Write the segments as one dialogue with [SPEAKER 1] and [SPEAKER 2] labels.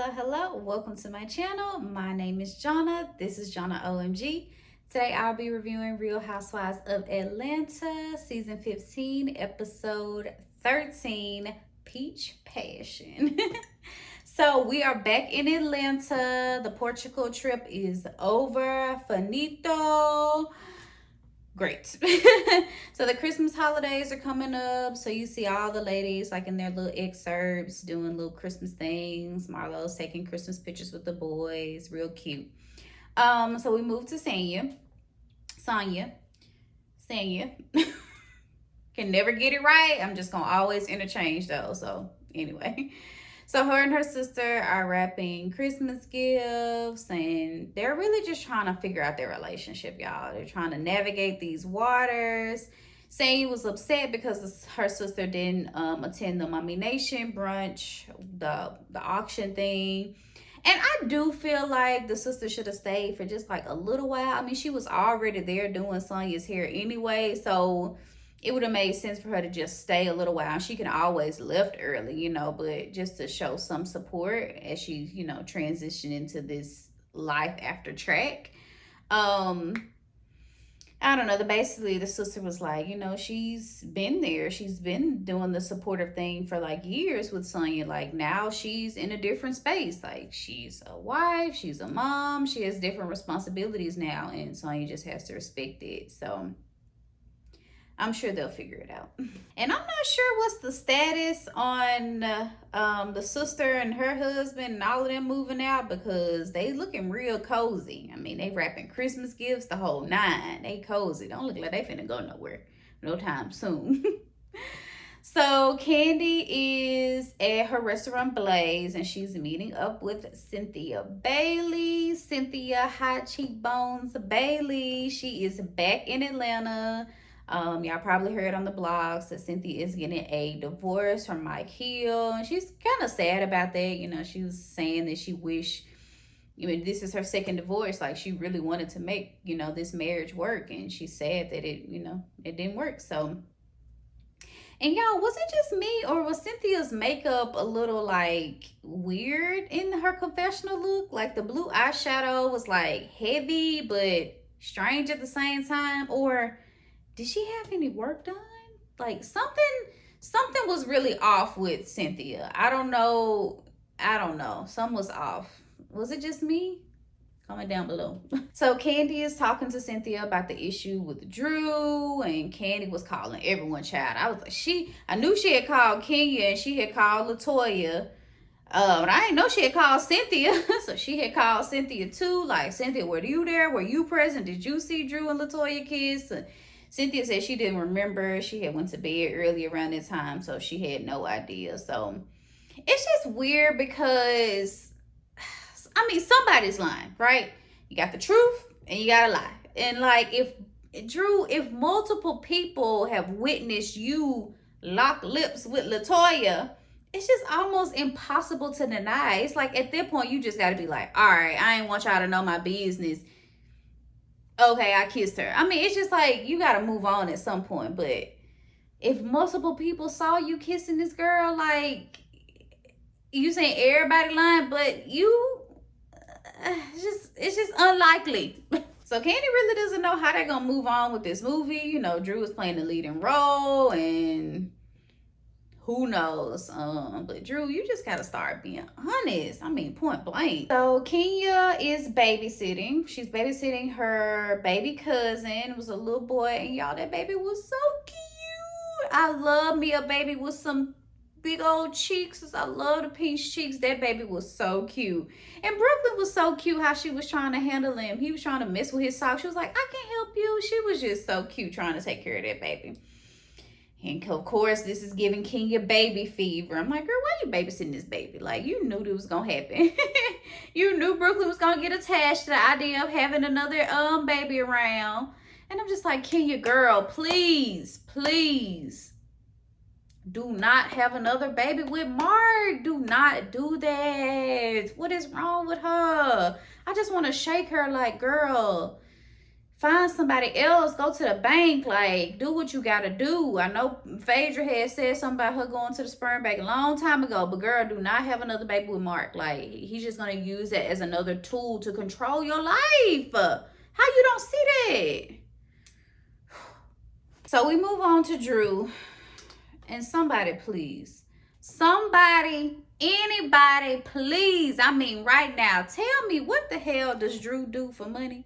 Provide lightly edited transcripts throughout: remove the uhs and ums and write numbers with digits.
[SPEAKER 1] Hello. Welcome to my channel. My name is Jonna. This is Jonna OMG. Today I'll be reviewing Real Housewives of Atlanta, season 15, episode 13, Peach Passion. So we are back in Atlanta. The Portugal trip is over. Finito. Great. So the Christmas holidays are coming up, so you see all the ladies like in their little excerpts doing little Christmas things. Marlo's taking Christmas pictures with the boys, real cute. So we moved to Sonya can never get it right. I'm just gonna always interchange those. So anyway, so her and her sister are wrapping Christmas gifts, and they're really just trying to figure out their relationship, y'all. They're trying to navigate these waters. Sadie was upset because her sister didn't attend the Mommy Nation brunch, the auction thing. And I do feel like the sister should have stayed for just like a little while. I mean, she was already there doing Sonya's hair anyway, so it would have made sense for her to just stay a little while. She can always left early, but just to show some support as she, transitioned into this life after track. I don't know. Basically, the sister was like, she's been there. She's been doing the supportive thing for like years with Sonya. Like now she's in a different space. Like she's a wife, she's a mom, she has different responsibilities now, and Sonya just has to respect it. So I'm sure they'll figure it out. And I'm not sure what's the status on the sister and her husband and all of them moving out, because they looking real cozy. I mean, they wrapping Christmas gifts, the whole nine. They cozy. Don't look like they finna go nowhere no time soon. So Kandi is at her restaurant Blaze, and she's meeting up with Cynthia Bailey. Cynthia High Cheekbones Bailey. She is back in Atlanta. Y'all probably heard on the blogs that Cynthia is getting a divorce from Mike Hill, and she's kind of sad about that. She was saying that she wished, this is her second divorce. Like she really wanted to make, this marriage work, and she's sad that it didn't work. So, and y'all, was it just me, or was Cynthia's makeup a little like weird in her confessional look? Like the blue eyeshadow was like heavy but strange at the same time, or did she have any work done? Like something was really off with Cynthia. I don't know. Something was off. Was it just me? Comment down below. So Kandi is talking to Cynthia about the issue with Drew, and Kandi was calling everyone child. I was like, I knew she had called Kenya and she had called Latoya. But I didn't know she had called Cynthia. So she had called Cynthia too. Like, Cynthia, were you there? Were you present? Did you see Drew and Latoya kiss? Cynthia said she didn't remember. She had went to bed early around that time, so she had no idea. So it's just weird because, somebody's lying, right? You got the truth and you got to lie. And like if multiple people have witnessed you lock lips with Latoya, it's just almost impossible to deny. It's like at that point, you just got to be like, all right, I ain't want y'all to know my business. Okay, I kissed her. It's just like you got to move on at some point. But if multiple people saw you kissing this girl, like you saying everybody lying, but you, it's just unlikely. So Kandi really doesn't know how they're going to move on with this movie. Drew is playing the leading role, and who knows? But Drew, you just gotta start being honest. Point blank. So Kenya is babysitting. She's babysitting her baby cousin. It was a little boy, and y'all, that baby was so cute. I love me a baby with some big old cheeks. I love the peach cheeks. That baby was so cute. And Brooklyn was so cute how she was trying to handle him. He was trying to mess with his socks. She was like, I can't help you. She was just so cute trying to take care of that baby. And of course, this is giving Kenya baby fever. I'm like, girl, why are you babysitting this baby? Like, you knew this was going to happen. You knew Brooklyn was going to get attached to the idea of having another baby around. And I'm just like, Kenya, girl, please do not have another baby with Mark. Do not do that. What is wrong with her? I just want to shake her like, girl, find somebody else, go to the bank, like, do what you gotta do. I know Phaedra had said something about her going to the sperm bank a long time ago, but girl, do not have another baby with Mark. Like, he's just gonna use that as another tool to control your life. How you don't see that? So we move on to Drew. And somebody, please, somebody, anybody, please, I mean right now, tell me, what the hell does Drew do for money?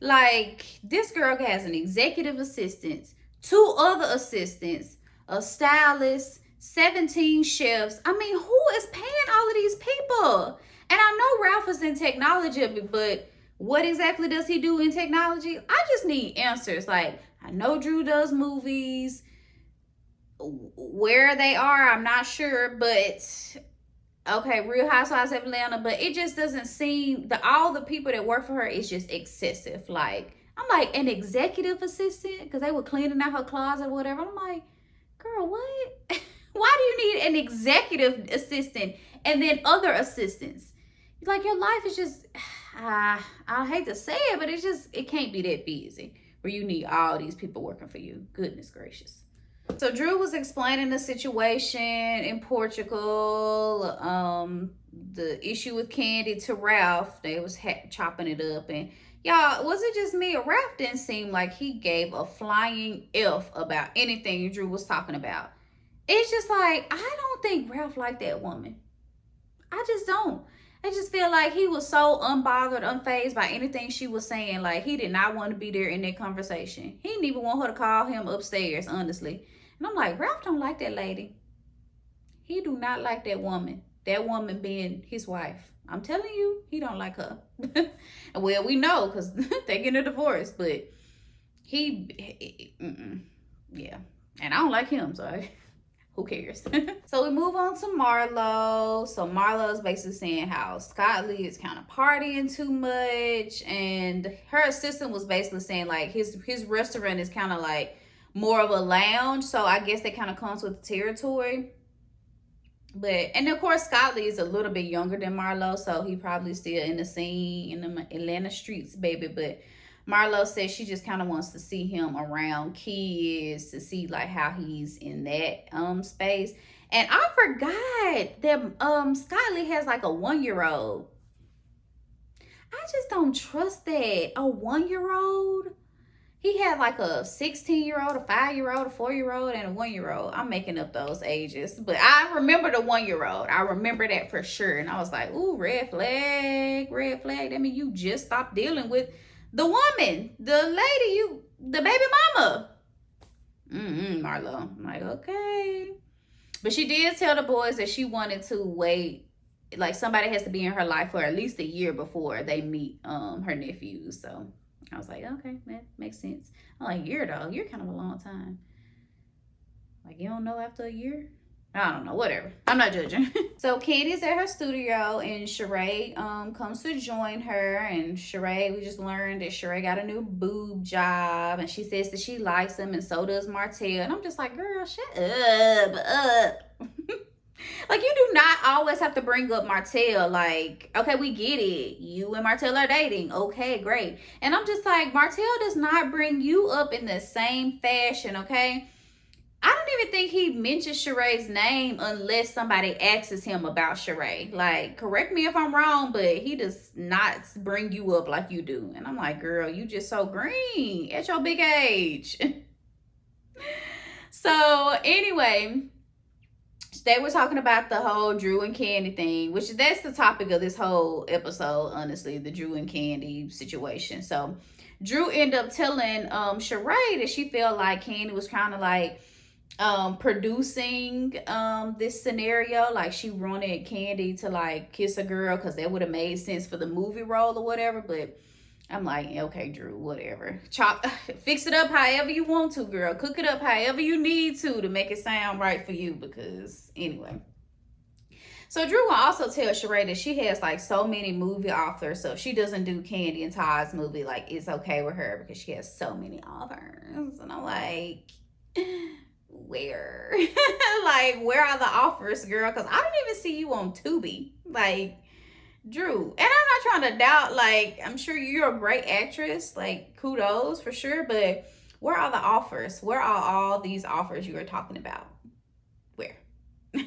[SPEAKER 1] Like, this girl has an executive assistant, 2 other assistants, a stylist, 17 chefs. I mean, who is paying all of these people? And I know Ralph is in technology, but what exactly does he do in technology? I just need answers. Like, I know Drew does movies. Where they are, I'm not sure, but okay, Real Housewives of Atlanta, but it just doesn't seem all the people that work for her is just excessive. Like, I'm like, an executive assistant, because they were cleaning out her closet or whatever. I'm like, girl, what? Why do you need an executive assistant and then other assistants? Like, your life is just, I hate to say it, but it can't be that busy where you need all these people working for you. Goodness gracious. So Drew was explaining the situation in Portugal, the issue with Kandi to Ralph. They was chopping it up. And y'all, was it just me, or Ralph didn't seem like he gave a flying F about anything Drew was talking about? It's just like, I don't think Ralph liked that woman. I just don't. I just feel like he was so unbothered, unfazed by anything she was saying. Like, he did not want to be there in that conversation. He didn't even want her to call him upstairs, honestly. And I'm like, Ralph don't like that lady. He do not like that woman. That woman being his wife. I'm telling you, he don't like her. Well, we know because they getting a divorce. But yeah. And I don't like him, so who cares? So we move on to Marlo. So Marlo is basically saying how Scott Lee is kind of partying too much. And her assistant was basically saying like his restaurant is kind of like more of a lounge. So I guess that kind of comes with the territory. But, and of course, Scott Lee is a little bit younger than Marlo. So he probably still in the scene, in the Atlanta streets, baby. But Marlo says she just kind of wants to see him around kids, to see like how he's in that space. And I forgot that Scott Lee has like a 1-year-old. I just don't trust that. A 1-year-old? He had like a 16-year-old, a 5-year-old, a 4-year-old, and a 1-year-old. I'm making up those ages. But I remember the 1-year-old. I remember that for sure. And I was like, ooh, red flag, red flag. That means you just stopped dealing with the woman, the lady, the baby mama. Marlo. I'm like, okay. But she did tell the boys that she wanted to wait. Like, somebody has to be in her life for at least a year before they meet her nephews. So I was like, okay, that makes sense. I'm like, year though, you're kind of a long time. Like, you don't know after a year? I don't know, whatever. I'm not judging. So Kandi's at her studio and Sheree comes to join her. And Sheree, we just learned that Sheree got a new boob job. And she says that she likes him and so does Martell. And I'm just like, girl, shut up. Like, you do not always have to bring up Martell. Like, okay, we get it. You and Martell are dating. Okay, great. And I'm just like, Martell does not bring you up in the same fashion, okay? I don't even think he mentions Sheree's name unless somebody asks him about Sheree. Like, correct me if I'm wrong, but he does not bring you up like you do. And I'm like, girl, you just so green at your big age. So, anyway, they were talking about the whole Drew and Kandi thing, which that's the topic of this whole episode, honestly, the Drew and Kandi situation. So, Drew ended up telling Sheree that she felt like Kandi was kind of like producing this scenario. Like, she wanted Kandi to like kiss a girl because that would have made sense for the movie role or whatever. But I'm like, okay, Drew, whatever. Fix it up however you want to, girl. Cook it up however you need to make it sound right for you. Because anyway. So Drew will also tell Sheree that she has like so many movie offers. So if she doesn't do Kandi and Todd's movie, like, it's okay with her because she has so many offers. And I'm like, where? Like, where are the offers, girl? Because I don't even see you on Tubi. Like, Drew. And I'm not trying to doubt, like, I'm sure you're a great actress, like, kudos for sure, but where are the offers? Where are all these offers you were talking about? Where?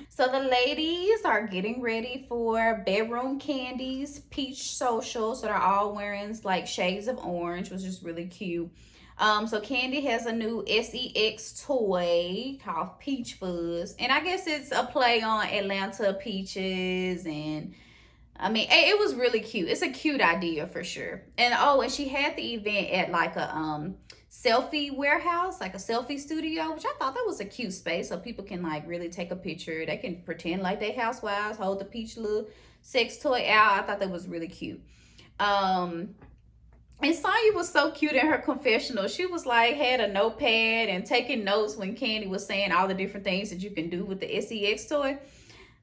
[SPEAKER 1] So the ladies are getting ready for bedroom candies, peach social. So they're all wearing like shades of orange, which is really cute. So Kandi has a new sex toy called Peach Fuzz, and I guess it's a play on Atlanta peaches. And I mean, it was really cute. It's a cute idea for sure. And oh, and she had the event at like a selfie warehouse, like a selfie studio, which I thought that was a cute space so people can like really take a picture. They can pretend like they housewives, hold the peach little sex toy out. I thought that was really cute. And Sonya was so cute in her confessional. She was like, had a notepad and taking notes when Kandi was saying all the different things that you can do with the sex toy.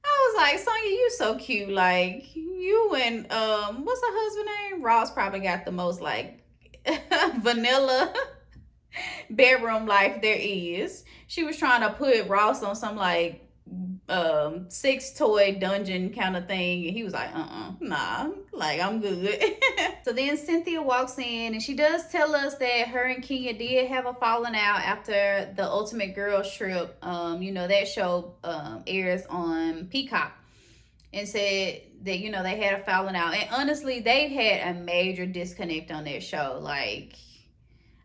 [SPEAKER 1] I was like, Sonya, you so cute. Like, you and, what's her husband name? Ross probably got the most, like, vanilla bedroom life there is. She was trying to put Ross on some, like, sex toy dungeon kind of thing, and he was like, nah, like, I'm good. So then Cynthia walks in, and she does tell us that her and Kenya did have a falling out after the Ultimate Girls Trip. That show airs on Peacock, and said that they had a falling out, and honestly they had a major disconnect on that show. Like,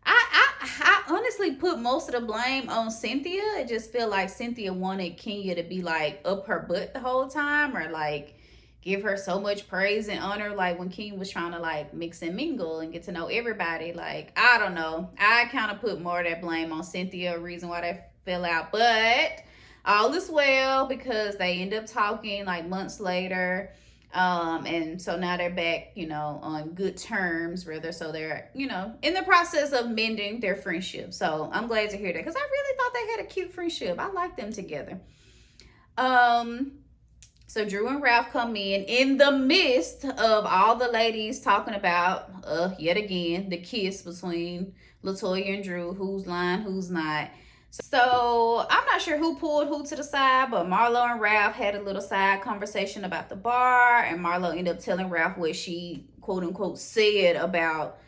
[SPEAKER 1] I honestly put most of the blame on Cynthia. I just feel like Cynthia wanted Kenya to be like up her butt the whole time, or like give her so much praise and honor, like when Kenya was trying to like mix and mingle and get to know everybody. Like, I don't know. I kind of put more of that blame on Cynthia, a reason why they fell out. But all is well because they end up talking like months later. And so now they're back, on good terms, rather. So they're, in the process of mending their friendship. So I'm glad to hear that because I really thought they had a cute friendship. I like them together. So Drew and Ralph come in the midst of all the ladies talking about, yet again, the kiss between Latoya and Drew, who's lying, who's not. So I'm not sure who pulled who to the side, but Marlo and Ralph had a little side conversation about the bar, and Marlo ended up telling Ralph what she quote unquote said about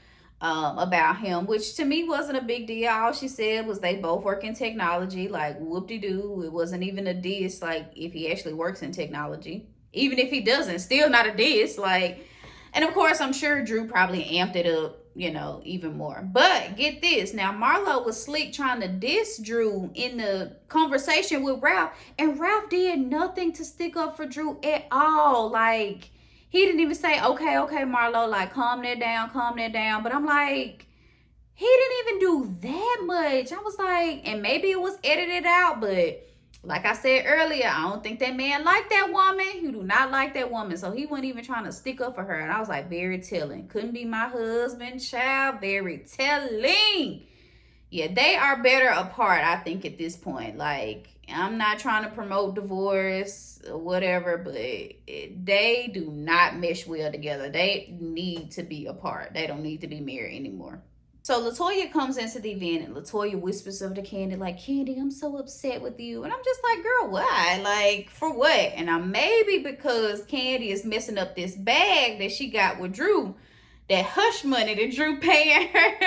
[SPEAKER 1] him, which to me wasn't a big deal. All she said was they both work in technology, like whoop-de-doo. It wasn't even a diss, like if he actually works in technology. Even if he doesn't, still not a diss. Like, and of course I'm sure Drew probably amped it up, even more. But get this, now Marlo was slick trying to diss Drew in the conversation with Ralph, and Ralph did nothing to stick up for Drew at all. Like, he didn't even say, okay, Marlo, like, calm that down. But I'm like, he didn't even do that much. I was like, and maybe it was edited out, but like I said earlier, I don't think that man liked that woman. He do not like that woman. So he wasn't even trying to stick up for her. And I was like, very telling. Couldn't be my husband, child. Very telling. Yeah, they are better apart, I think, at this point. Like, I'm not trying to promote divorce or whatever, but they do not mesh well together. They need to be apart. They don't need to be married anymore. So Latoya comes into the event, and Latoya whispers over to Kandi, like, Kandi, I'm so upset with you. And I'm just like, girl, why? Like, for what? And maybe because Kandi is messing up this bag that she got with Drew, that hush money that Drew paying her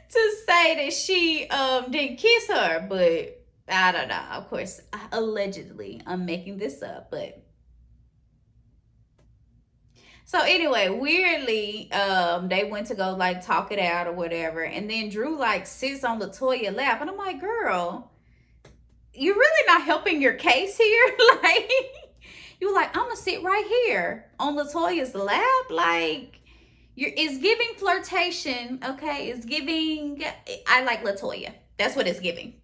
[SPEAKER 1] to say that she didn't kiss her. But I don't know. Of course, allegedly, I'm making this up, but so anyway, weirdly, they went to go like talk it out or whatever, and then Drew like sits on Latoya's lap, and I'm like, girl, you're really not helping your case here. Like, you were like, I'm gonna sit right here on Latoya's lap. Like, it's giving flirtation, okay? It's giving, I like Latoya. That's what it's giving.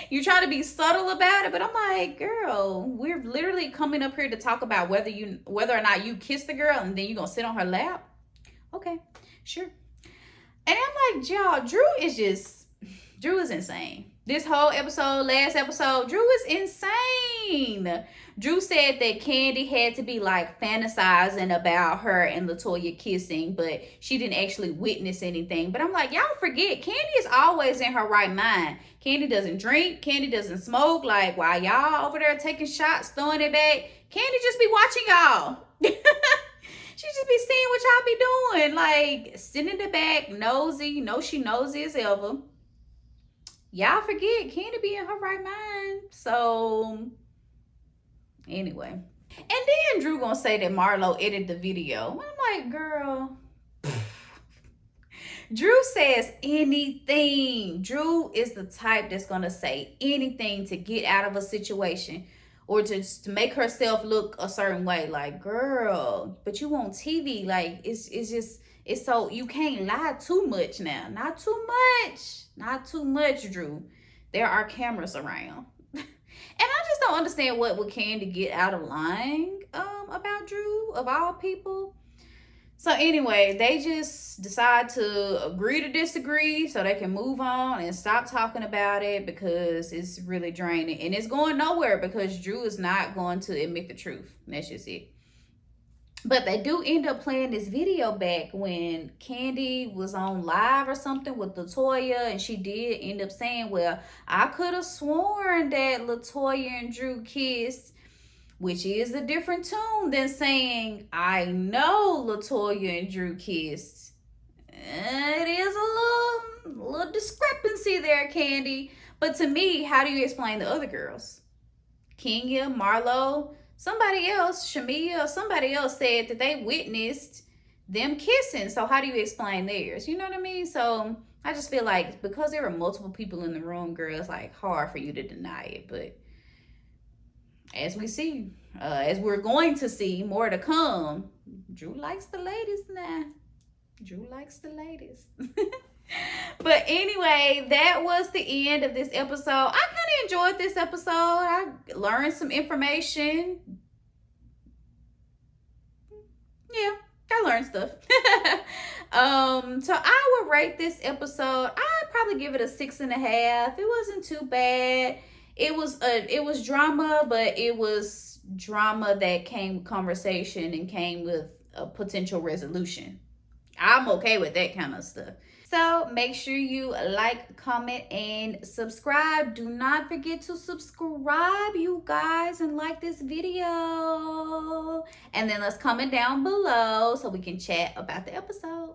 [SPEAKER 1] You try to be subtle about it, but I'm like, girl, we're literally coming up here to talk about whether or not you kiss the girl, and then you're gonna sit on her lap. Okay, sure. And I'm like, y'all, Drew is insane. This whole episode, last episode, Drew is insane. Drew said that Kandi had to be like fantasizing about her and LaToya kissing, but she didn't actually witness anything. But I'm like, y'all forget, Kandi is always in her right mind. Kandi doesn't drink, Kandi doesn't smoke. Like, while y'all over there taking shots, throwing it back, Kandi just be watching y'all. She just be seeing what y'all be doing. Like, sitting in the back, nosy. You know she nosy as ever. Y'all forget, Kandi be in her right mind. So, anyway. And then Drew gonna say that Marlo edited the video. I'm like, girl. Drew says anything. Drew is the type that's gonna say anything to get out of a situation or to make herself look a certain way. Like, girl, but you on TV. Like, it's just, it's so, you can't lie too much now. Not too much. Not too much, Drew. There are cameras around. And I just don't understand what would Kandi get out of lying about Drew, of all people. So anyway, they just decide to agree to disagree so they can move on and stop talking about it because it's really draining. And it's going nowhere because Drew is not going to admit the truth. That's just it. But they do end up playing this video back when Kandi was on live or something with LaToya, and she did end up saying, well, I could have sworn that LaToya and Drew kissed, which is a different tune than saying, I know LaToya and Drew kissed. It is a little discrepancy there, Kandi. But to me, how do you explain the other girls? Kenya, Marlo, somebody else, Shamia, somebody else said that they witnessed them kissing. So how do you explain theirs? You know what I mean? So I just feel like because there were multiple people in the room, girl, it's like hard for you to deny it. But as we see, as we're going to see more to come, Drew likes the ladies now. Drew likes the ladies. But anyway, that was the end of this episode. I kind of enjoyed this episode. I learned some information. Yeah, I learned stuff. So I would rate this episode, I'd probably give it a 6.5. It wasn't too bad. It was drama, but it was drama that came with conversation and came with a potential resolution. I'm okay with that kind of stuff. So make sure you like, comment, and subscribe. Do not forget to subscribe, you guys, and like this video. And then let's comment down below so we can chat about the episode.